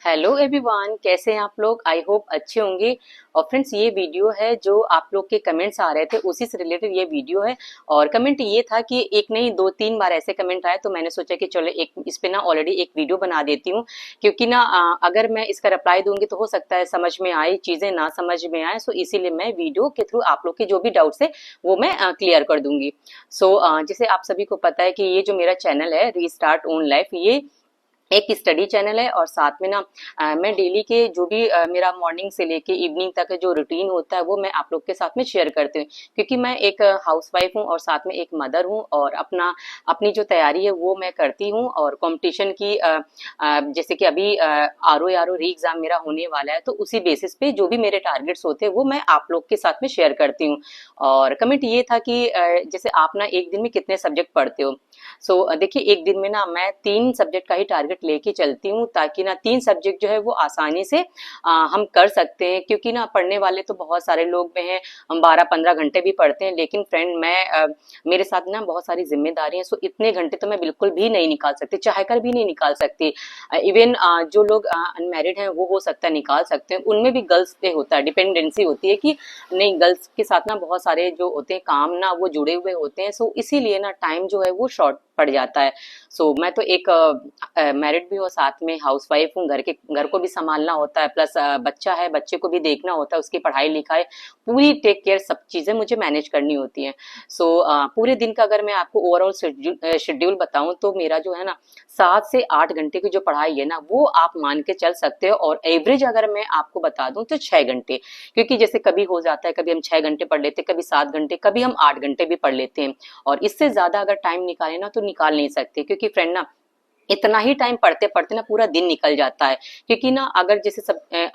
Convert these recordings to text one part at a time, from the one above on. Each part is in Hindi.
हेलो एवरीवन, कैसे हैं आप लोग। आई होप अच्छे होंगे। और फ्रेंड्स, ये वीडियो है जो आप लोग के कमेंट्स आ रहे थे उसी से रिलेटेड ये वीडियो है। और कमेंट ये था कि एक नहीं दो तीन बार ऐसे कमेंट आए, तो मैंने सोचा कि चलो एक इस पे ना ऑलरेडी एक वीडियो बना देती हूँ। क्योंकि ना अगर मैं इसका रिप्लाई दूंगी तो हो सकता है समझ में आए चीजें ना समझ में आए। सो इसीलिए मैं वीडियो के थ्रू आप लोग के जो भी डाउट्स है वो मैं क्लियर कर दूंगी। सो जैसे आप सभी को पता है कि ये जो मेरा चैनल है रीस्टार्ट ओन लाइफ, ये एक स्टडी चैनल है। और साथ में ना मैं डेली के जो भी मेरा मॉर्निंग से लेके इवनिंग तक जो रूटीन होता है वो मैं आप लोग के साथ में शेयर करती हूँ। क्योंकि मैं एक हाउसवाइफ हूँ और साथ में एक मदर हूँ, और अपनी जो तैयारी है वो मैं करती हूँ। और कंपटीशन की जैसे कि अभी आर ओ री एग्जाम मेरा होने वाला है, तो उसी बेसिस पे जो भी मेरे टारगेट्स होते हैं वो मैं आप लोग के साथ में शेयर करती हूँ। और कमेंट ये था कि जैसे आप ना एक दिन में कितने सब्जेक्ट पढ़ते हो। सो देखिए, एक दिन में ना मैं 3 सब्जेक्ट का ही टारगेट लेके चलती हूँ, ताकि ना 3 सब्जेक्ट जो है वो आसानी से हम कर सकते हैं। क्योंकि ना पढ़ने वाले तो बहुत सारे लोग में हैं, हम 12-15 घंटे भी पढ़ते हैं, लेकिन फ्रेंड मेरे साथ ना बहुत सारी जिम्मेदारी है। सो इतने घंटे तो मैं बिल्कुल भी नहीं निकाल सकती, चाह कर भी नहीं निकाल सकती। इवन जो लोग अनमैरिड हैं वो हो सकता है निकाल सकते हैं, उनमें भी गर्ल्स पे होता है, डिपेंडेंसी होती है कि नहीं, गर्ल्स के साथ ना बहुत सारे जो होते हैं काम ना वो जुड़े हुए होते हैं। सो इसीलिए ना टाइम जो है वो शॉर्ट पड़ जाता है। सो मैं तो एक मैरिड भी हूँ, साथ में हाउसवाइफ हूँ, घर को भी संभालना होता है, प्लस बच्चा है, बच्चे को भी देखना होता है, उसकी पढ़ाई लिखाई पूरी टेक केयर, सब चीजें मुझे मैनेज करनी होती हैं। सो पूरे दिन का अगर मैं आपको ओवरऑल शेड्यूल बताऊं तो मेरा जो है ना 7 से 8 घंटे की जो पढ़ाई है ना वो आप मान के चल सकते हो। और एवरेज अगर मैं आपको बता दूं तो 6 घंटे। क्योंकि जैसे कभी हो जाता है, कभी हम 6 घंटे पढ़ लेते हैं, कभी 7 घंटे, कभी हम 8 घंटे भी पढ़ लेते हैं। और इससे ज्यादा अगर टाइम निकाले ना तो निकाल नहीं सकते। क्योंकि फ्रेंड ना इतना ही टाइम पढ़ते पढ़ते ना पूरा दिन निकल जाता है। क्योंकि ना अगर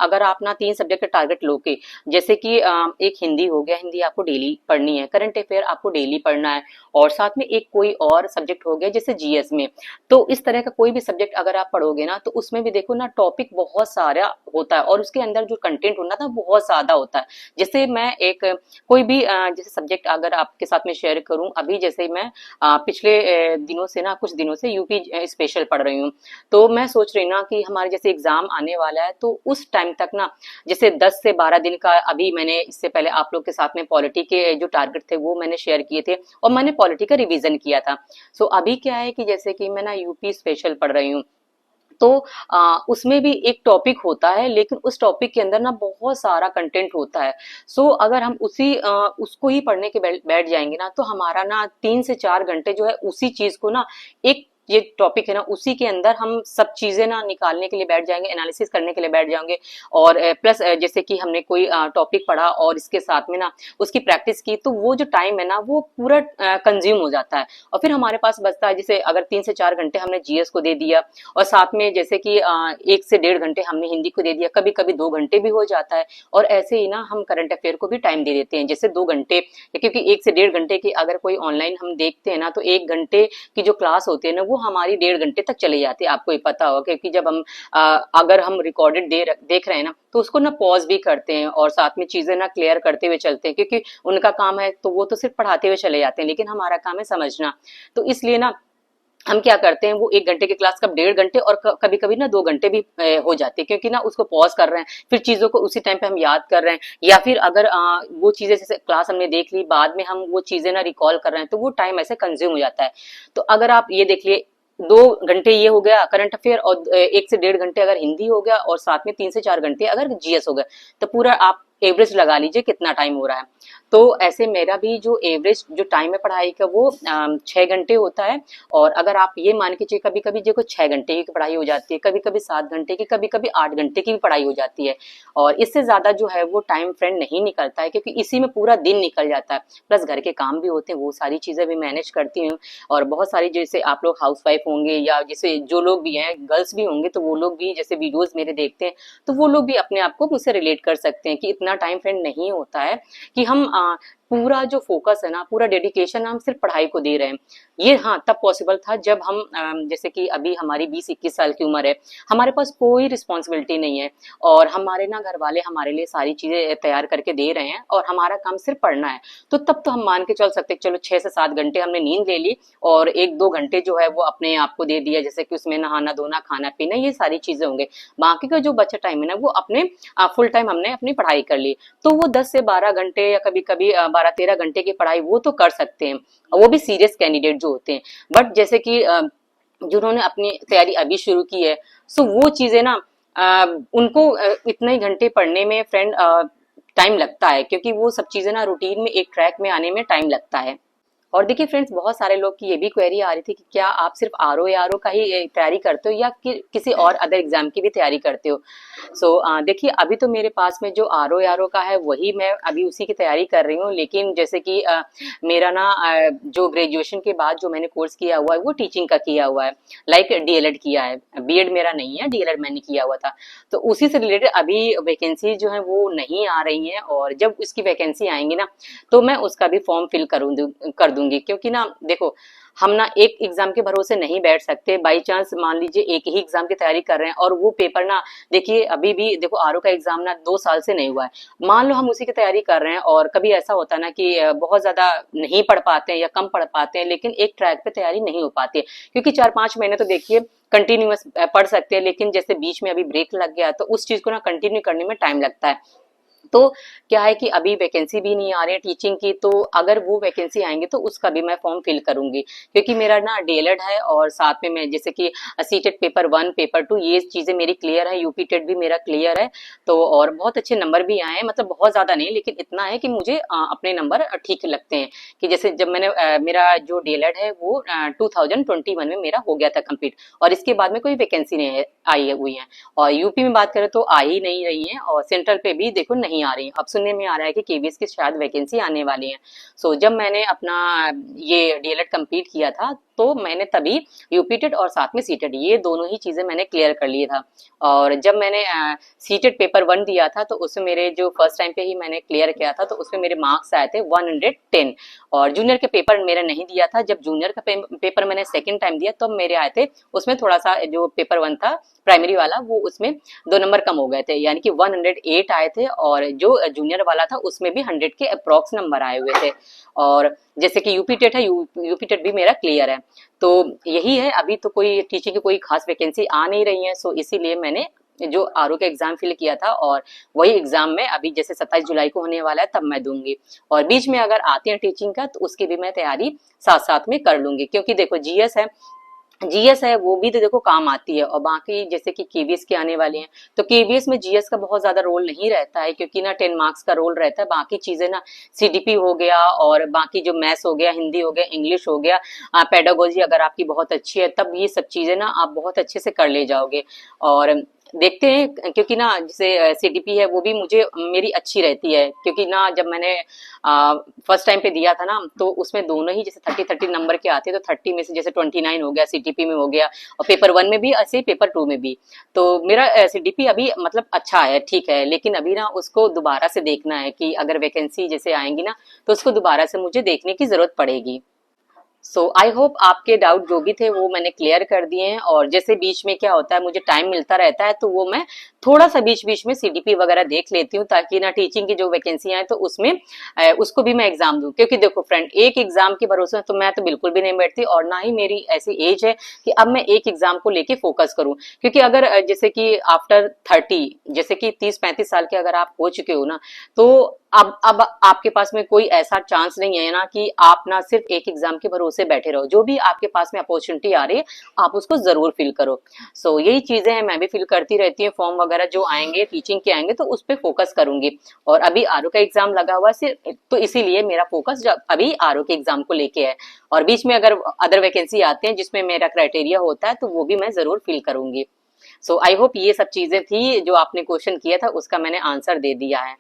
अगर आप ना 3 सब्जेक्ट का टारगेट लोगे, जैसे कि एक हिंदी हो गया, हिंदी आपको डेली पढ़नी है, करंट अफेयर आपको डेली पढ़ना है, और साथ में एक कोई और सब्जेक्ट हो गया जैसे जीएस में। तो इस तरह का कोई भी सब्जेक्ट अगर आप पढ़ोगे ना तो उसमें भी देखो ना टॉपिक बहुत सारा होता है, और उसके अंदर जो कंटेंट होना था बहुत ज्यादा होता है। जैसे मैं एक कोई भी जैसे सब्जेक्ट अगर आपके साथ में शेयर करूं, अभी जैसे मैं पिछले दिनों से ना कुछ दिनों से यूपी स्पेशल पढ़ रही हूँ। तो मैं सोच रही ना कि हमारे जैसे एग्जाम आने वाला है, तो उस टाइम तक ना जैसे 10 से 12 दिन का, अभी मैंने इससे पहले आप लोग के साथ में पॉलिटी के जो टारगेट थे वो मैंने शेयर किए थे, और मैंने पॉलिटी का रिवीजन किया था। सो अभी क्या है कि जैसे कि मैं ना यूपी स्पेशल पढ़ रही हूँ, तो उसमें भी एक टॉपिक होता है, लेकिन उस टॉपिक के अंदर ना बहुत सारा कंटेंट होता है। सो अगर हम उसको ही पढ़ने के बैठ जाएंगे ना, तो हमारा ना 3 से 4 घंटे जो है उसी चीज को ना, एक ये टॉपिक है ना उसी के अंदर हम सब चीजें ना निकालने के लिए बैठ जाएंगे, एनालिसिस करने के लिए बैठ जाएंगे। और प्लस जैसे कि हमने कोई टॉपिक पढ़ा और इसके साथ में ना उसकी प्रैक्टिस की, तो वो जो टाइम है ना वो पूरा कंज्यूम हो जाता है। और फिर हमारे पास बचता है, जैसे अगर 3 से 4 घंटे हमने जीएस को दे दिया, और साथ में जैसे कि 1 से 1.5 घंटे हमने हिंदी को दे दिया, कभी कभी 2 घंटे भी हो जाता है। और ऐसे ही ना हम करंट अफेयर को भी टाइम दे देते हैं, जैसे 2 घंटे। क्योंकि 1 से 1.5 घंटे की अगर कोई ऑनलाइन हम देखते हैं ना, तो 1 घंटे की जो क्लास होती है ना वो हमारी 1.5 घंटे तक चली जाती है, आपको ये पता होगा। क्योंकि जब हम अगर हम रिकॉर्डेड देख रहे हैं ना, तो उसको ना पॉज भी करते हैं, और साथ में चीजें ना क्लियर करते हुए चलते हैं। क्योंकि उनका काम है तो वो तो सिर्फ पढ़ाते हुए चले जाते हैं, लेकिन हमारा काम है समझना। तो इसलिए ना हम क्या करते हैं, वो 1 घंटे की क्लास कब 1.5 घंटे, और कभी कभी ना 2 घंटे भी हो जाती है। क्योंकि ना उसको पॉज कर रहे हैं, फिर चीजों को उसी टाइम पे हम याद कर रहे हैं, या फिर अगर वो चीजें जैसे क्लास हमने देख ली, बाद में हम वो चीजें ना रिकॉल कर रहे हैं, तो वो टाइम ऐसे कंज्यूम हो जाता है। तो अगर आप ये देख लिए, 2 घंटे ये हो गया करंट अफेयर, और 1 से 1.5 घंटे अगर हिंदी हो गया, और साथ में 3 से 4 घंटे अगर जीएस हो गया, तो पूरा आप एवरेज लगा लीजिए कितना टाइम हो रहा है। तो ऐसे मेरा भी जो एवरेज जो टाइम है पढ़ाई का वो 6 घंटे होता है। और अगर आप ये मान के चलिए, कभी कभी देखो 6 घंटे की पढ़ाई हो जाती है, कभी कभी 7 घंटे की, कभी कभी 8 घंटे की भी पढ़ाई हो जाती है। और इससे ज्यादा जो है वो टाइम फ्रेंड नहीं निकलता है, क्योंकि इसी में पूरा दिन निकल जाता है। प्लस घर के काम भी होते हैं, वो सारी चीजें भी मैनेज करती हूँ। और बहुत सारी, जैसे आप लोग हाउसवाइफ होंगे, या जैसे जो लोग भी हैं गर्ल्स भी होंगे, तो वो लोग भी जैसे वीडियोज मेरे देखते हैं, तो वो लोग भी अपने आप को मुझसे रिलेट कर सकते हैं कि इतना टाइम फ्रेंड नहीं होता है कि हम पूरा जो फोकस है ना, पूरा डेडिकेशन हम सिर्फ पढ़ाई को दे रहे हैं। ये हाँ तब पॉसिबल था जब हम जैसे कि अभी हमारी 20-21 साल की उम्र है, हमारे पास कोई रिस्पॉन्सिबिलिटी नहीं है और हमारे ना घर वाले हमारे लिए सारी चीजें तैयार करके दे रहे हैं और हमारा काम सिर्फ पढ़ना है। तो तब तो हम मान के चल सकते चलो 6 से 7 घंटे हमने नींद ले ली और 1-2 घंटे जो है वो अपने आप को दे दिया, जैसे कि उसमें नहाना धोना खाना पीना ये सारी चीजें होंगे। बाकी का जो बचा टाइम है ना वो अपने फुल टाइम हमने अपनी पढ़ाई कर ली। तो वो 10 से 12 घंटे या कभी कभी 12-13 घंटे की पढ़ाई वो तो कर सकते हैं, वो भी सीरियस कैंडिडेट जो होते हैं। बट जैसे कि जिन्होंने अपनी तैयारी अभी शुरू की है, सो वो चीजें ना उनको इतने ही घंटे पढ़ने में फ्रेंड टाइम लगता है, क्योंकि वो सब चीजें ना रूटीन में एक ट्रैक में आने में टाइम लगता है। और देखिए फ्रेंड्स, बहुत सारे लोग की ये भी क्वेरी आ रही थी कि क्या आप सिर्फ आरओ या आरओ का ही तैयारी करते हो या किसी और अदर एग्जाम की भी तैयारी करते हो। देखिए अभी तो मेरे पास में जो आरओ या आरओ का है वही मैं अभी उसी की तैयारी कर रही हूँ। लेकिन जैसे कि मेरा ना जो ग्रेजुएशन के बाद जो मैंने कोर्स किया हुआ है वो टीचिंग का किया हुआ है, लाइक डीएलएड किया है। बीएड मेरा नहीं है, डीएलएड मैंने किया हुआ था। तो उसी से रिलेटेड अभी वैकेंसी जो है वो नहीं आ रही है, और जब उसकी वैकेंसी आएंगी ना तो मैं उसका भी फॉर्म फिल कर दूंगी। क्योंकि ना देखो, हम ना एक एग्जाम के भरोसे नहीं बैठ सकते। बाई चांस मान लीजिए एक ही एग्जाम की तैयारी कर रहे हैं और वो पेपर ना, देखिए अभी भी देखो आरओ का एग्जाम ना 2 साल से नहीं हुआ है। मान लो हम उसी की तैयारी कर रहे हैं और कभी ऐसा होता है ना कि बहुत ज्यादा नहीं पढ़ पाते हैं या कम पढ़ पाते हैं, लेकिन एक ट्रैक पे तैयारी नहीं हो पाती है। क्योंकि 4-5 महीने तो देखिए कंटिन्यूअस पढ़ सकते हैं, लेकिन जैसे बीच में अभी ब्रेक लग गया तो उस चीज को ना कंटिन्यू करने में टाइम लगता है। तो क्या है कि अभी वैकेंसी भी नहीं आ रही है टीचिंग की, तो अगर वो वैकेंसी आएंगे तो उसका भी मैं फॉर्म फिल करूंगी। क्योंकि मेरा ना डीएलएड है और साथ में मैं जैसे कि सीटेट पेपर 1 पेपर 2 ये चीजें मेरी क्लियर है, यूपी टेट भी मेरा क्लियर है। तो और बहुत अच्छे नंबर भी आए हैं, मतलब बहुत ज्यादा नहीं लेकिन इतना है कि मुझे अपने नंबर ठीक लगते हैं। कि जैसे जब मैंने मेरा जो डीएलएड है वो 2021 में मेरा हो गया था कंप्लीट, और इसके बाद में कोई वैकेंसी नहीं आई हुई है। और यूपी में बात करें तो आ ही नहीं रही है, और सेंट्रल पे भी देखो नहीं आ रही है। अब सुनने में आ रहा है कि केवीएस की शायद वैकेंसी आने वाली है। जब मैंने अपना ये डीएलएड कंप्लीट किया था तो मैंने तभी यूपी टेट और साथ में सीटेट ये दोनों ही चीजें मैंने क्लियर कर लिया था। और जब मैंने सीटेट पेपर 1 दिया था तो उसमें मेरे जो फर्स्ट टाइम पे ही मैंने क्लियर किया था तो उसमें मेरे मार्क्स आए थे 110। और जूनियर के पेपर मेरा नहीं दिया था, जब जूनियर का पेपर मैंने सेकंड टाइम दिया तब मेरे आए थे उसमें थोड़ा सा, जो पेपर 1 था प्राइमरी वाला वो उसमें 2 नंबर कम हो गए थे, यानी कि 108 आए थे। और जो जूनियर वाला था उसमें भी 100 के अप्रॉक्स नंबर आए हुए थे। और जैसे कि यूपी टेट है, यूपी टेट भी मेरा क्लियर है। तो यही है, अभी तो कोई टीचिंग की कोई खास वैकेंसी आ नहीं रही है, इसीलिए मैंने जो आरओ का एग्जाम फिल किया था और वही एग्जाम में अभी जैसे 27 जुलाई को होने वाला है तब मैं दूंगी। और बीच में अगर आती है टीचिंग का तो उसकी भी मैं तैयारी साथ साथ में कर लूंगी। क्योंकि देखो जीएस है वो भी तो देखो काम आती है। और बाकी जैसे कि केवीएस के आने वाले हैं तो केवीएस में जीएस का बहुत ज्यादा रोल नहीं रहता है, क्योंकि ना 10 मार्क्स का रोल रहता है। बाकी चीजें ना सीडीपी हो गया और बाकी जो मैथ्स हो गया, हिंदी हो गया, इंग्लिश हो गया, पेडागोजी अगर आपकी बहुत अच्छी है तब ये सब चीजें ना आप बहुत अच्छे से कर ले जाओगे। और देखते हैं, क्योंकि ना जैसे सीडीपी है वो भी मुझे मेरी अच्छी रहती है। क्योंकि ना जब मैंने फर्स्ट टाइम पे दिया था ना तो उसमें दोनों ही जैसे 30 नंबर के आते, तो 30 में से जैसे 29 हो गया सीटीपी में हो गया, और पेपर 1 में भी ऐसे ही पेपर 2 में भी। तो मेरा सीडीपी अभी मतलब अच्छा है, ठीक है, लेकिन अभी ना उसको दोबारा से देखना है कि अगर वैकेंसी जैसे आएंगी ना तो उसको दोबारा से मुझे देखने की जरूरत पड़ेगी। आई होप आपके डाउट जो भी थे वो मैंने क्लियर कर दिए हैं। और जैसे बीच में क्या होता है, मुझे टाइम मिलता रहता है तो वो मैं थोड़ा सा बीच बीच में सीडीपी वगैरह देख लेती हूँ, ताकि ना टीचिंग की जो वैकेंसी आए तो उसमें उसको भी मैं एग्जाम दूं। क्योंकि देखो फ्रेंड, एक एग्जाम के भरोसे तो मैं तो बिल्कुल भी नहीं बैठती, और ना ही मेरी ऐसी एज है कि अब मैं एक एग्जाम को लेके फोकस करूं। क्योंकि अगर जैसे कि आफ्टर 30, जैसे कि 30-35 साल के अगर आप हो चुके हो ना, तो अब आपके पास में कोई ऐसा चांस नहीं है ना कि आप ना सिर्फ एक एग्जाम के भरोसे बैठे रहो। जो भी आपके पास में अपॉर्चुनिटी आ रही है आप उसको जरूर फिल करो। यही चीजें हैं, मैं भी फिल करती रहती हूँ। फॉर्म वगैरह जो आएंगे टीचिंग के आएंगे तो उस पर फोकस करूंगी। और अभी आरओ का एग्जाम लगा हुआ है तो इसीलिए मेरा फोकस अभी आरओ के एग्जाम को लेके है। और बीच में अगर अदर वैकेंसी आते हैं जिसमें मेरा क्राइटेरिया होता है तो वो भी मैं जरूर फिल करूंगी। आई होप ये सब चीजें थी जो आपने क्वेश्चन किया था उसका मैंने आंसर दे दिया है।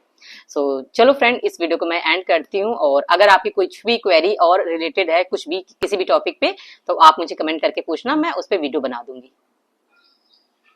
चलो फ्रेंड, इस वीडियो को मैं एंड करती हूँ। और अगर आपकी कुछ भी क्वेरी और रिलेटेड है कुछ भी किसी भी टॉपिक पे तो आप मुझे कमेंट करके पूछना, मैं उस पर वीडियो बना दूंगी।